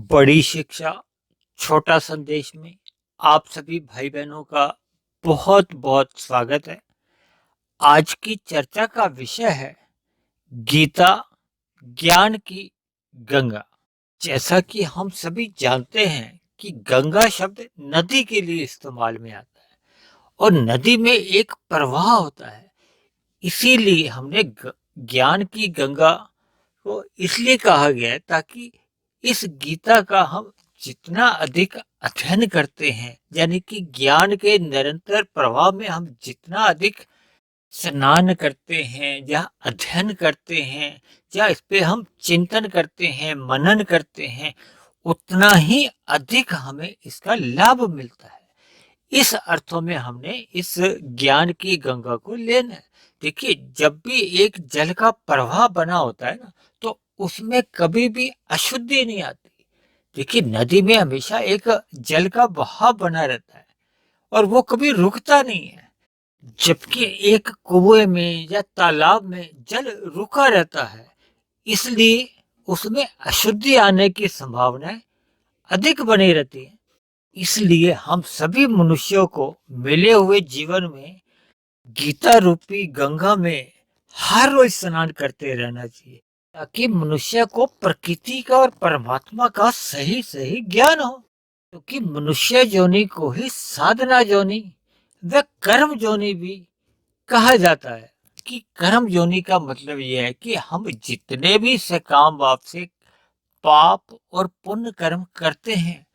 बड़ी शिक्षा छोटा संदेश में आप सभी भाई बहनों का बहुत बहुत स्वागत है। आज की चर्चा का विषय है गीता ज्ञान की गंगा। जैसा कि हम सभी जानते हैं कि गंगा शब्द नदी के लिए इस्तेमाल में आता है और नदी में एक प्रवाह होता है। इसीलिए हमने ज्ञान की गंगा को इसलिए कहा गया है ताकि इस गीता का हम जितना अधिक अध्ययन करते हैं, यानी कि ज्ञान के निरंतर प्रवाह में हम जितना अधिक स्नान करते हैं या अध्ययन करते हैं या इस पे हम चिंतन करते हैं, मनन करते हैं, उतना ही अधिक हमें इसका लाभ मिलता है। इस अर्थों में हमने इस ज्ञान की गंगा को लेना है। देखिए, जब भी एक जल का प्रवाह बना होता है ना, तो उसमें कभी भी अशुद्धि नहीं आती। देखिए, नदी में हमेशा एक जल का बहाव बना रहता है और वो कभी रुकता नहीं है। जबकि एक कुएं में या तालाब में जल रुका रहता है, इसलिए उसमें अशुद्धि आने की संभावनाएं अधिक बनी रहती है। इसलिए हम सभी मनुष्यों को मिले हुए जीवन में गीता रूपी गंगा में हर रोज स्नान करते रहना चाहिए, ताकि मनुष्य को प्रकृति का और परमात्मा का सही सही ज्ञान हो। क्योंकि मनुष्य जोनि को ही साधना जोनि व कर्म जोनि भी कहा जाता है। कि कर्म जोनि का मतलब यह है कि हम जितने भी सकाम भाव से पाप और पुण्य कर्म करते हैं,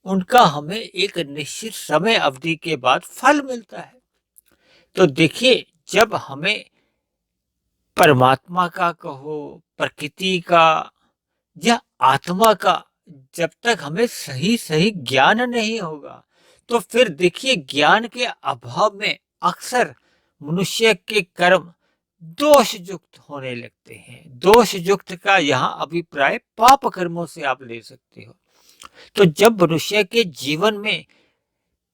उनका हमें एक निश्चित समय अवधि के बाद फल मिलता है। तो देखिए, जब हमें परमात्मा का कहो, प्रकृति का या आत्मा का जब तक हमें सही सही ज्ञान नहीं होगा, तो फिर देखिए, ज्ञान के अभाव में अक्सर मनुष्य के कर्म दोष युक्त होने लगते हैं। दोष युक्त का यहाँ अभिप्राय पाप कर्मों से आप ले सकते हो। तो जब मनुष्य के जीवन में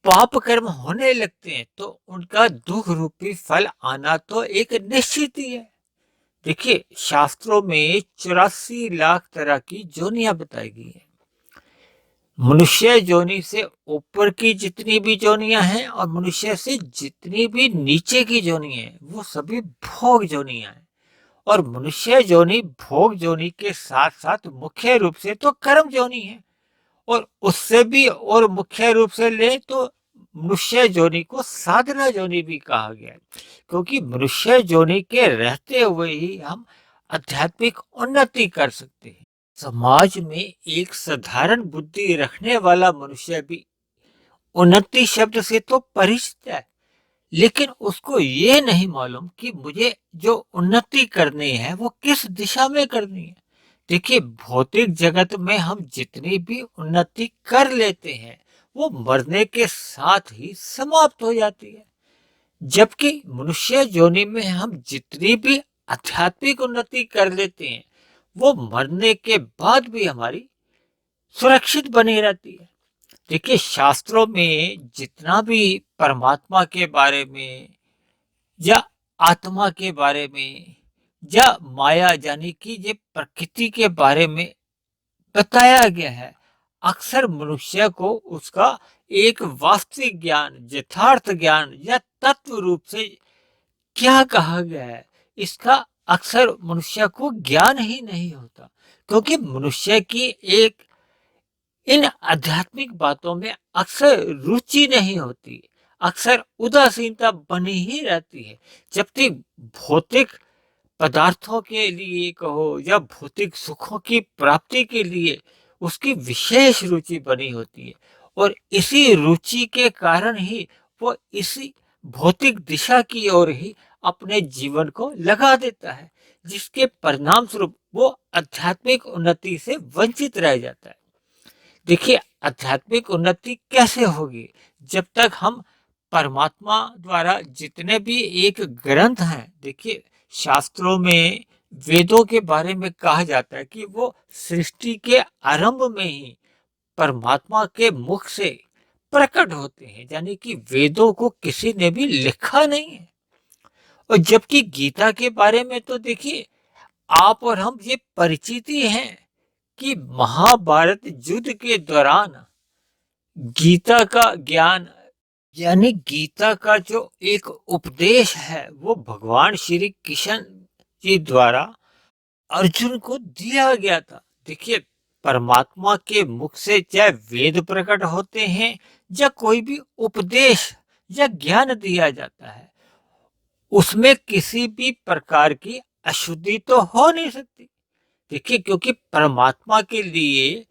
पाप कर्म होने लगते हैं, तो उनका दुख रूपी फल आना तो एक निश्चित ही है। देखिए, शास्त्रों में 84 लाख तरह की जोनियां बताई गई हैं। मनुष्य जोनि से ऊपर की जितनी भी जोनियां हैं और मनुष्य से जितनी भी नीचे की जोनियां हैं, वो सभी भोग जोनियां हैं। और मनुष्य जोनि भोग जोनि के साथ साथ मुख्य रूप से तो कर्म जोनि है, और उससे भी और मुख्य रूप से ले तो मनुष्य जोनि को साधना जोनि भी कहा गया है। क्योंकि मनुष्य जोनि के रहते हुए ही हम आध्यात्मिक उन्नति कर सकते हैं। समाज में एक साधारण बुद्धि रखने वाला मनुष्य भी उन्नति शब्द से तो परिचित है, लेकिन उसको ये नहीं मालूम कि मुझे जो उन्नति करनी है वो किस दिशा में करनी है। देखिए, भौतिक जगत में हम जितनी भी उन्नति कर लेते हैं, वो मरने के साथ ही समाप्त हो जाती है। जबकि मनुष्य योनि में हम जितनी भी आध्यात्मिक उन्नति कर लेते हैं, वो मरने के बाद भी हमारी सुरक्षित बनी रहती है। देखिए, शास्त्रों में जितना भी परमात्मा के बारे में या आत्मा के बारे में या माया यानी कि ये प्रकृति के बारे में बताया गया है, अक्सर मनुष्य को उसका एक वास्तविक ज्ञान, यथार्थ ज्ञान या तत्व रूप से क्या कहा गया है, इसका अक्सर मनुष्य को ज्ञान ही नहीं होता। क्योंकि मनुष्य की एक इन आध्यात्मिक बातों में अक्सर रुचि नहीं होती, अक्सर उदासीनता बनी ही रहती है। जबकि भौतिक पदार्थों के लिए कहो या भौतिक सुखों की प्राप्ति के लिए उसकी विशेष रुचि बनी होती है, और इसी रुचि के कारण ही वो इसी भौतिक दिशा की ओर ही अपने जीवन को लगा देता है, जिसके परिणाम स्वरूप वो आध्यात्मिक उन्नति से वंचित रह जाता है। देखिए, आध्यात्मिक उन्नति कैसे होगी? जब तक हम परमात्मा द्वारा जितने भी एक ग्रंथ हैं, देखिए, शास्त्रों में वेदों के बारे में कहा जाता है कि वो सृष्टि के आरंभ में ही परमात्मा के मुख से प्रकट होते हैं, यानी कि वेदों को किसी ने भी लिखा नहीं है। और जबकि गीता के बारे में तो देखिए, आप और हम ये परिचित ही हैं कि महाभारत युद्ध के दौरान गीता का ज्ञान यानी गीता का जो एक उपदेश है वो भगवान श्री कृष्ण जी द्वारा अर्जुन को दिया गया था। देखिए, परमात्मा के मुख से चाहे वेद प्रकट होते हैं या कोई भी उपदेश या ज्ञान दिया जाता है, उसमें किसी भी प्रकार की अशुद्धि तो हो नहीं सकती। देखिए, क्योंकि परमात्मा के लिए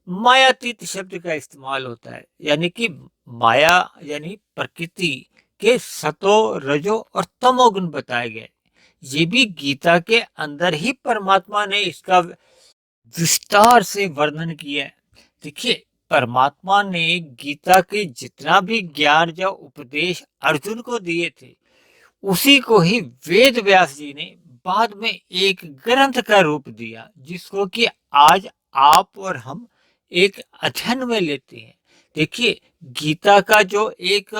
मायातीत शब्द का इस्तेमाल होता है, यानी कि माया यानी प्रकृति के सतो रजो और तमोगुण बताए गए। ये भी गीता के अंदर ही परमात्मा ने इसका विस्तार से वर्णन किया है। देखिए, परमात्मा ने गीता के जितना भी ज्ञान या उपदेश अर्जुन को दिए थे, उसी को ही वेद व्यास जी ने बाद में एक ग्रंथ का रूप दिया, जिसको कि आज आप और हम एक अध्ययन में लेते हैं। देखिए, गीता का जो एक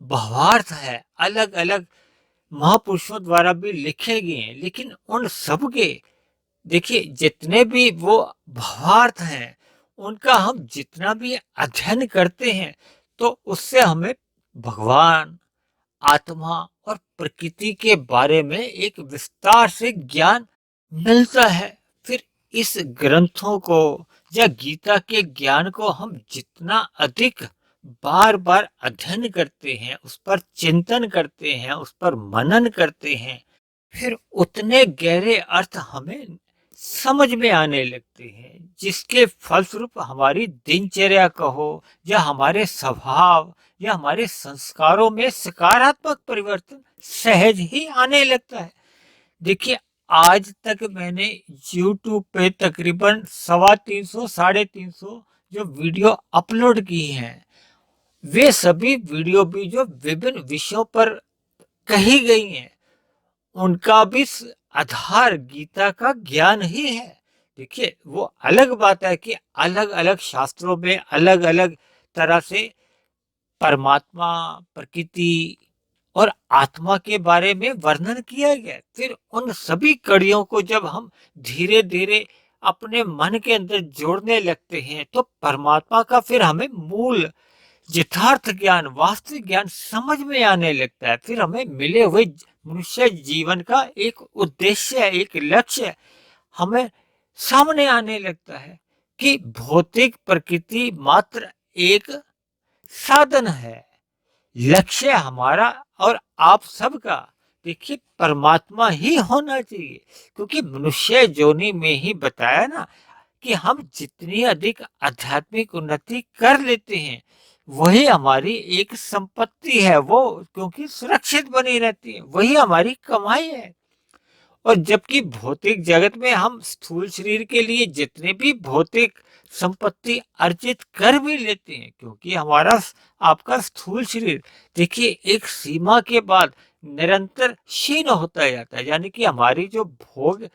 भावार्थ है अलग अलग महापुरुषों द्वारा भी लिखे गए हैं, लेकिन उन सब के देखिए जितने भी वो भावार्थ हैं, उनका हम जितना भी अध्ययन करते हैं तो उससे हमें भगवान, आत्मा और प्रकृति के बारे में एक विस्तार से ज्ञान मिलता है। फिर इस ग्रंथों को या गीता के ज्ञान को हम जितना अधिक बार बार अध्ययन करते हैं, उस पर चिंतन करते हैं, उस पर मनन करते हैं, फिर उतने गहरे अर्थ हमें समझ में आने लगते हैं, जिसके फलस्वरूप हमारी दिनचर्या कहो या हमारे स्वभाव या हमारे संस्कारों में सकारात्मक परिवर्तन सहज ही आने लगता है। देखिए, आज तक मैंने YouTube पे तकरीबन 350 350 जो वीडियो अपलोड की हैं, वे सभी वीडियो भी जो विभिन्न विषयों पर कही गई हैं, उनका भी आधार गीता का ज्ञान ही है। देखिए, वो अलग बात है कि अलग अलग शास्त्रों में अलग अलग तरह से परमात्मा, प्रकृति और आत्मा के बारे में वर्णन किया गया। फिर उन सभी कड़ियों को जब हम धीरे धीरे अपने मन के अंदर जोड़ने लगते हैं, तो परमात्मा का फिर हमें मूल यथार्थ ज्ञान, वास्तविक ज्ञान समझ में आने लगता है। फिर हमें मिले हुए मनुष्य जीवन का एक उद्देश्य, एक लक्ष्य हमें सामने आने लगता है कि भौतिक प्रकृति मात्र एक साधन है, लक्ष्य हमारा और आप सबका देखिए परमात्मा ही होना चाहिए। क्योंकि मनुष्य जोनि में ही बताया ना कि हम जितनी अधिक आध्यात्मिक उन्नति कर लेते हैं, वही हमारी एक संपत्ति है, वो क्योंकि सुरक्षित बनी रहती है, वही हमारी कमाई है। और जबकि भौतिक जगत में हम स्थूल शरीर के लिए जितने भी भौतिक संपत्ति अर्जित कर भी लेते हैं, क्योंकि हमारा आपका स्थूल शरीर देखिए एक सीमा के बाद निरंतर क्षीण होता जाता है, यानी कि हमारी जो भोग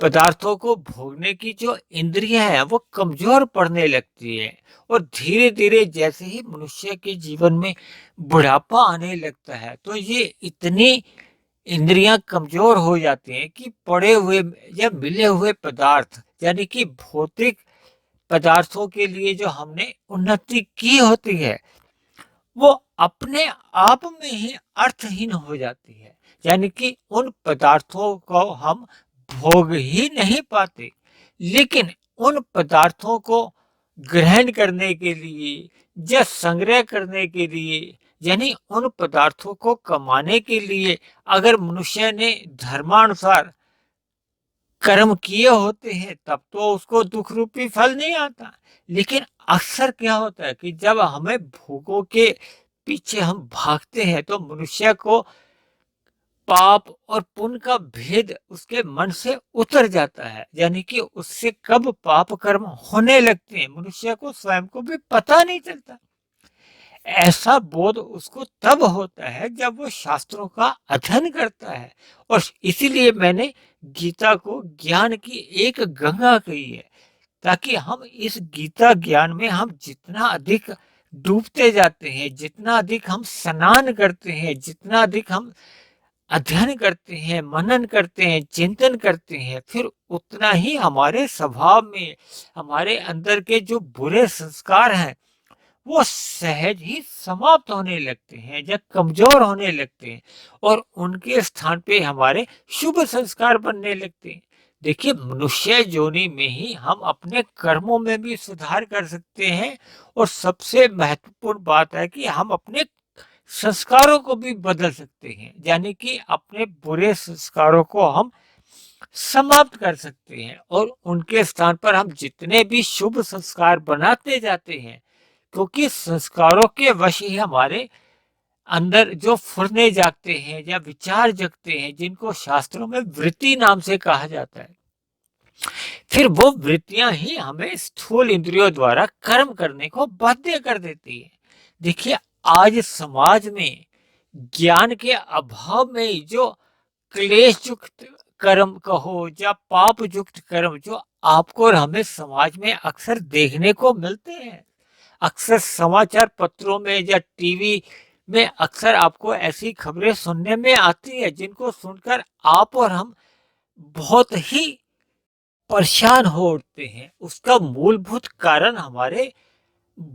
पदार्थों को भोगने की जो इंद्रियां हैं वो कमजोर पड़ने लगती है। और धीरे धीरे जैसे ही मनुष्य के जीवन में बुढ़ापा आने लगता है, तो ये इतनी इंद्रियां कमजोर हो जाती हैं कि पड़े हुए या मिले हुए पदार्थ यानी कि भौतिक पदार्थों के लिए जो हमने उन्नति की होती है, वो अपने आप में ही अर्थहीन हो जाती है। यानी कि उन पदार्थों को हम भोग ही नहीं पाते, लेकिन उन पदार्थों को ग्रहण करने के लिए या संग्रह करने के लिए, यानी उन पदार्थों को कमाने के लिए अगर मनुष्य ने धर्मानुसार कर्म किए होते हैं, तब तो उसको दुख रूपी फल नहीं आता। लेकिन अक्सर क्या होता है कि जब हमें भोगों के पीछे हम भागते हैं, तो मनुष्य को पाप और पुण्य का भेद उसके मन से उतर जाता है, यानी कि उससे कब पाप कर्म होने लगते हैं मनुष्य को स्वयं को भी पता नहीं चलता। ऐसा बोध उसको तब होता है जब वो शास्त्रों का अध्ययन करता है। और इसीलिए मैंने गीता को ज्ञान की एक गंगा कही है, ताकि हम इस गीता ज्ञान में हम जितना अधिक डूबते जाते हैं, जितना अधिक हम स्नान करते हैं, जितना अधिक हम अध्ययन करते हैं, मनन करते हैं, चिंतन करते हैं, फिर उतना ही हमारे स्वभाव में, हमारे अंदर के जो बुरे संस्कार हैं, वो सहज ही समाप्त होने लगते हैं या कमजोर होने लगते हैं और उनके स्थान पे हमारे शुभ संस्कार बनने लगते हैं। देखिए, मनुष्य योनि में ही हम अपने कर्मों में भी सुधार कर सकते हैं और सबसे महत्वपूर्ण बात है कि हम अपने संस्कारों को भी बदल सकते हैं, यानी कि अपने बुरे संस्कारों को हम समाप्त कर सकते हैं और उनके स्थान पर हम जितने भी शुभ संस्कार बनाते जाते हैं, क्योंकि संस्कारों के वश ही हमारे अंदर जो फुरने जागते हैं या विचार जगते हैं, जिनको शास्त्रों में वृत्ति नाम से कहा जाता है, फिर वो वृत्तियां ही हमें स्थूल इंद्रियों द्वारा कर्म करने को बाध्य कर देती है। देखिए, आज समाज में ज्ञान के अभाव में जो क्लेश युक्त कर्म कहो या पाप युक्त कर्म जो आपको और हमें समाज में अक्सर देखने को मिलते हैं, अक्सर समाचार पत्रों में या टीवी में अक्सर आपको ऐसी खबरें सुनने में आती है जिनको सुनकर आप और हम बहुत ही परेशान हो उठते हैं। उसका मूलभूत कारण हमारे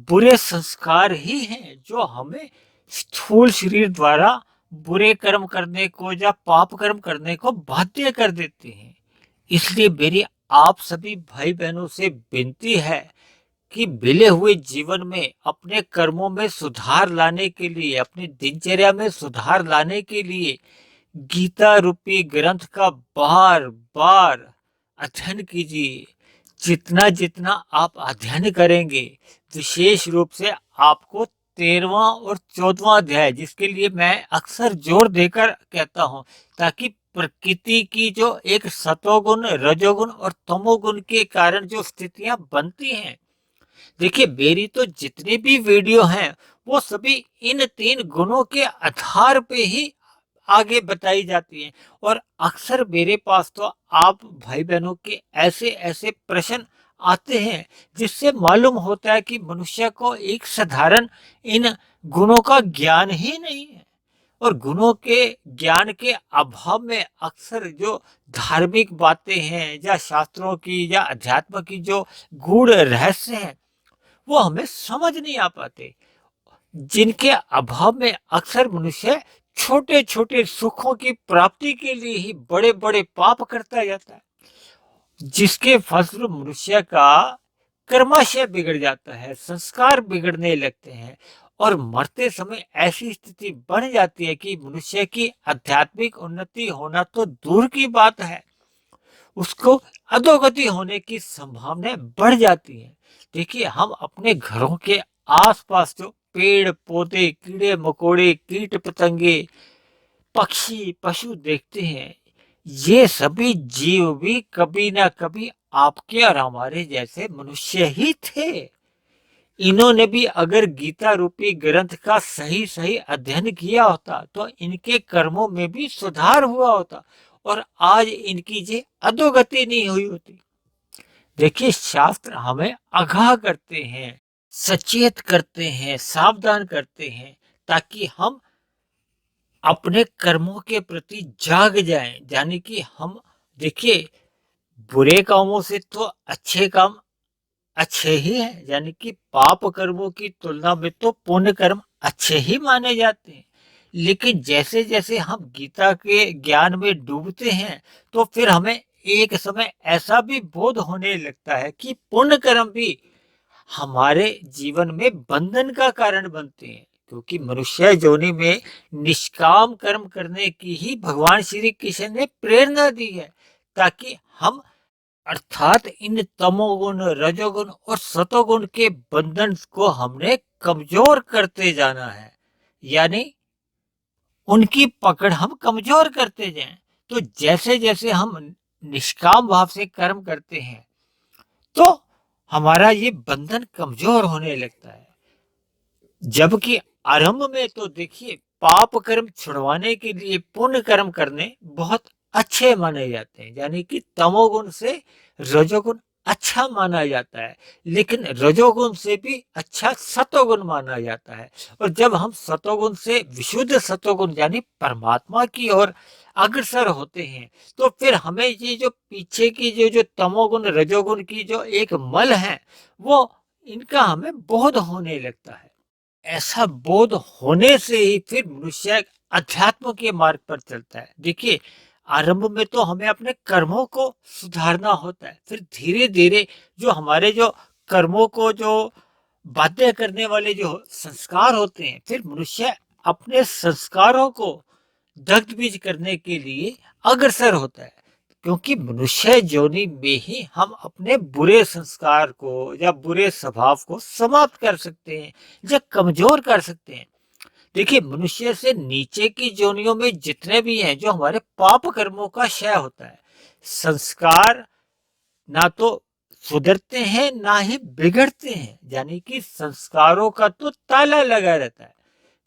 बुरे संस्कार ही हैं जो हमें स्थूल शरीर द्वारा बुरे कर्म करने को या पाप कर्म करने को बाध्य कर देते हैं। इसलिए मेरी आप सभी भाई बहनों से विनती है कि मिले हुए जीवन में अपने कर्मों में सुधार लाने के लिए, अपनी दिनचर्या में सुधार लाने के लिए गीता रूपी ग्रंथ का बार बार अध्ययन कीजिए। जितना जितना आप अध्ययन करेंगे, विशेष रूप से आपको 13वां और 14वां अध्याय, जिसके लिए मैं अक्सर जोर देकर कहता हूं, ताकि प्रकृति की जो एक सतोगुण, रजोगुण और तमोगुण के कारण जो स्थितियां बनती हैं, देखिए मेरी तो जितनी भी वीडियो हैं वो सभी इन 3 गुणों के आधार पे ही आगे बताई जाती हैं और अक्सर मेरे पास तो आप भाई बहनों के ऐसे ऐसे प्रश्न आते हैं जिससे मालूम होता है कि मनुष्य को एक साधारण इन गुणों का ज्ञान ही नहीं है और गुणों के ज्ञान के अभाव में अक्सर जो धार्मिक बातें हैं या शास्त्रों की या अध्यात्म की जो गूढ़ रहस्य हैं, वो हमें समझ नहीं आ पाते, जिनके अभाव में अक्सर मनुष्य छोटे छोटे सुखों की प्राप्ति के लिए ही बड़े बड़े पाप करता जाता है, जिसके फलस्वरूप मनुष्य का कर्माशय बिगड़ जाता है, संस्कार बिगड़ने लगते हैं और मरते समय ऐसी स्थिति बन जाती है कि मनुष्य की आध्यात्मिक उन्नति होना तो दूर की बात है, उसको अधोगति होने की संभावना बढ़ जाती है। देखिए, हम अपने घरों के आसपास जो पेड़ पौधे, कीड़े मकोड़े, कीट पतंगे, पक्षी पशु देखते हैं, ये सभी जीव भी कभी ना कभी आपके और हमारे जैसे मनुष्य ही थे। इन्होंने भी अगर गीता रूपी ग्रंथ का सही सही अध्ययन किया होता तो इनके कर्मों में भी सुधार हुआ होता और आज इनकी ये अधोगति नहीं हुई होती। देखिए, शास्त्र हमें आगाह करते हैं, सचेत करते हैं, सावधान करते हैं, ताकि हम अपने कर्मों के प्रति जाग जाएं, यानी कि हम, देखिए, बुरे कामों से तो अच्छे काम अच्छे ही हैं, यानी कि पाप कर्मों की तुलना में तो पुण्य कर्म अच्छे ही माने जाते हैं। लेकिन जैसे जैसे हम गीता के ज्ञान में डूबते हैं तो फिर हमें एक समय ऐसा भी बोध होने लगता है कि पुण्य कर्म भी हमारे जीवन में बंधन का कारण बनते हैं, क्योंकि मनुष्य योनि में निष्काम कर्म करने की ही भगवान श्री कृष्ण ने प्रेरणा दी है, ताकि हम, अर्थात इन तमोगुण, रजोगुण और सतोगुण के बंधन को हमने कमजोर करते जाना है, यानी उनकी पकड़ हम कमजोर करते जाएं। तो जैसे जैसे हम निष्काम भाव से कर्म करते हैं तो हमारा ये बंधन कमजोर होने लगता है, जबकि आरंभ में तो देखिए पाप कर्म छुड़वाने के लिए पुण्य कर्म करने बहुत अच्छे माने जाते हैं, यानी कि तमोगुण से रजोगुण अच्छा माना जाता है, लेकिन रजोगुण से भी अच्छा सतोगुण माना जाता है। और जब हम सतोगुण से विशुद्ध सतोगुण यानी परमात्मा की ओर अग्रसर होते हैं, तो फिर हमें ये जो पीछे की जो जो तमोगुण रजोगुण की जो एक मल है, वो इनका हमें बोध होने लगता है। ऐसा बोध होने से ही फिर मनुष्य अध्यात्म के मार्ग पर चलता है। देखिए, आरंभ में तो हमें अपने कर्मों को सुधारना होता है, फिर धीरे धीरे जो हमारे जो कर्मों को जो बाध्य करने वाले जो संस्कार होते हैं, फिर मनुष्य अपने संस्कारों को दग्ध बीज करने के लिए अग्रसर होता है। क्योंकि मनुष्य योनि में ही हम अपने बुरे संस्कार को या बुरे स्वभाव को समाप्त कर सकते हैं या कमजोर कर सकते हैं। देखिए, मनुष्य से नीचे की योनियों में जितने भी हैं, जो हमारे पाप कर्मों का क्षय होता है, संस्कार ना तो सुधरते हैं ना ही बिगड़ते हैं, यानी कि संस्कारों का तो ताला लगा रहता है।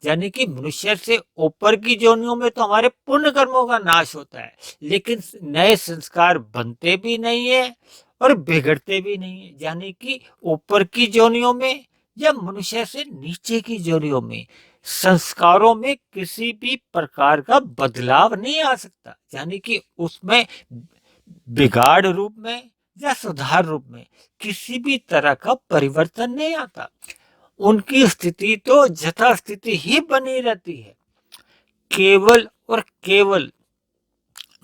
यानी कि मनुष्य से ऊपर की योनियों में तो हमारे पुण्य कर्मों का नाश होता है, लेकिन नए संस्कार बनते भी नहीं है और बिगड़ते भी नहीं है। यानी कि ऊपर की योनियों में या मनुष्य से नीचे की योनियों में संस्कारों में किसी भी प्रकार का बदलाव नहीं आ सकता। यानी कि उसमें बिगाड़ रूप में या सुधार रूप में किसी भी तरह का परिवर्तन नहीं आता। उनकी स्थिति तो यथास्थिति ही बनी रहती है। केवल और केवल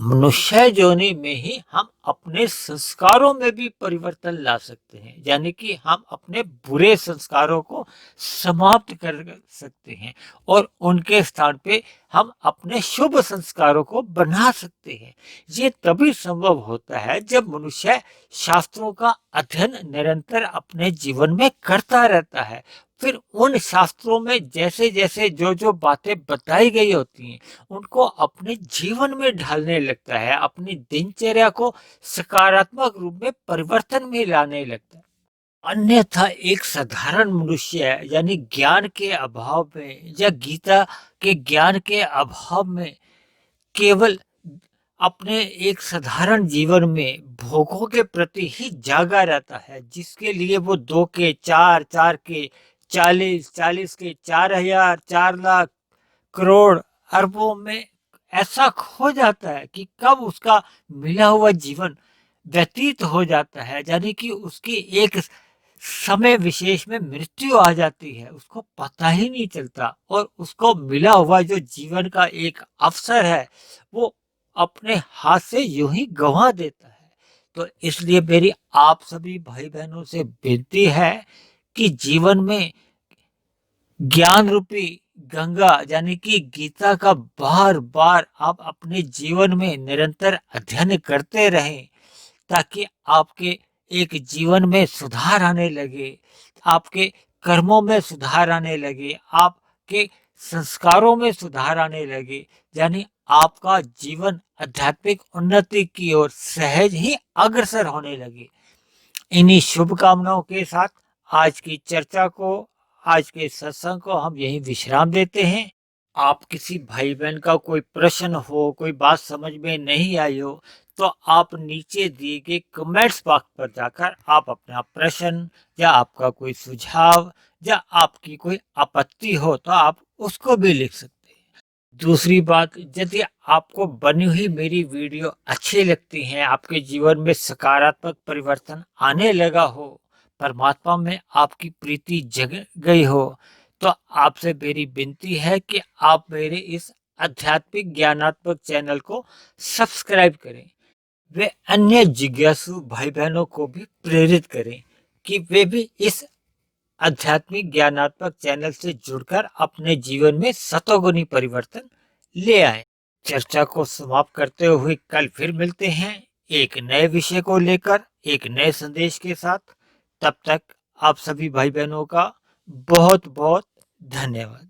मनुष्य योनि में ही हम अपने संस्कारों में भी परिवर्तन ला सकते हैं, यानी कि हम अपने बुरे संस्कारों को समाप्त कर सकते हैं और उनके स्थान पे हम अपने शुभ संस्कारों को बना सकते हैं। ये तभी संभव होता है जब मनुष्य शास्त्रों का अध्ययन निरंतर अपने जीवन में करता रहता है। फिर उन शास्त्रों में जैसे जैसे जो जो बातें बताई गई होती हैं, उनको अपने जीवन में ढालने लगता है, अपनी दिनचर्या को सकारात्मक रूप में परिवर्तन में लाने लगता है। अन्यथा एक साधारण मनुष्य यानी ज्ञान के अभाव में या गीता के ज्ञान के अभाव में केवल अपने एक साधारण जीवन में भोगों के प्रति ही जागा रहता है, जिसके लिए वो 2 के 4, 4 के 40, 40 के 4,000, 4 लाख, करोड़, अरबों में ऐसा खो जाता है कि कब उसका मिला हुआ जीवन व्यतीत हो जाता है, यानी कि उसकी एक समय विशेष में मृत्यु आ जाती है, उसको पता ही नहीं चलता और उसको मिला हुआ जो जीवन का एक अवसर है, वो अपने हाथ से यूं ही गंवा देता है। तो इसलिए मेरी आप सभी भाई बहनों से विनती है कि जीवन में ज्ञान रूपी गंगा यानी कि गीता का बार बार आप अपने जीवन में निरंतर अध्ययन करते रहें, ताकि आपके एक जीवन में सुधार आने लगे, आपके कर्मों में सुधार आने लगे, आपके संस्कारों में सुधार आने लगे, यानी आपका जीवन आध्यात्मिक उन्नति की ओर सहज ही अग्रसर होने लगे। इन्हीं शुभकामनाओं के साथ आज की चर्चा को, आज के सत्संग को हम यहीं विश्राम देते हैं। आप किसी भाई बहन का कोई प्रश्न हो, कोई बात समझ में नहीं आई हो, तो आप नीचे दिए गए कमेंट्स बॉक्स पर जाकर आप अपना प्रश्न या आपका कोई सुझाव या आपकी कोई आपत्ति हो तो आप उसको भी लिख सकते हैं। दूसरी बात, यदि आपको बनी हुई मेरी वीडियो अच्छी लगती है, आपके जीवन में सकारात्मक परिवर्तन आने लगा हो, परमात्मा में आपकी प्रीति जग गई हो, तो आपसे मेरी विनती है कि आप मेरे इस आध्यात्मिक ज्ञानात्मक चैनल को सब्सक्राइब करें। वे अन्य जिज्ञासु भाई बहनों को भी प्रेरित करें कि वे भी इस आध्यात्मिक ज्ञानात्मक चैनल से जुड़कर अपने जीवन में सतोगुनी परिवर्तन ले आए। चर्चा को समाप्त करते हुए कल फिर मिलते हैं एक नए विषय को लेकर, एक नए संदेश के साथ। तब तक आप सभी भाई बहनों का बहुत बहुत धन्यवाद।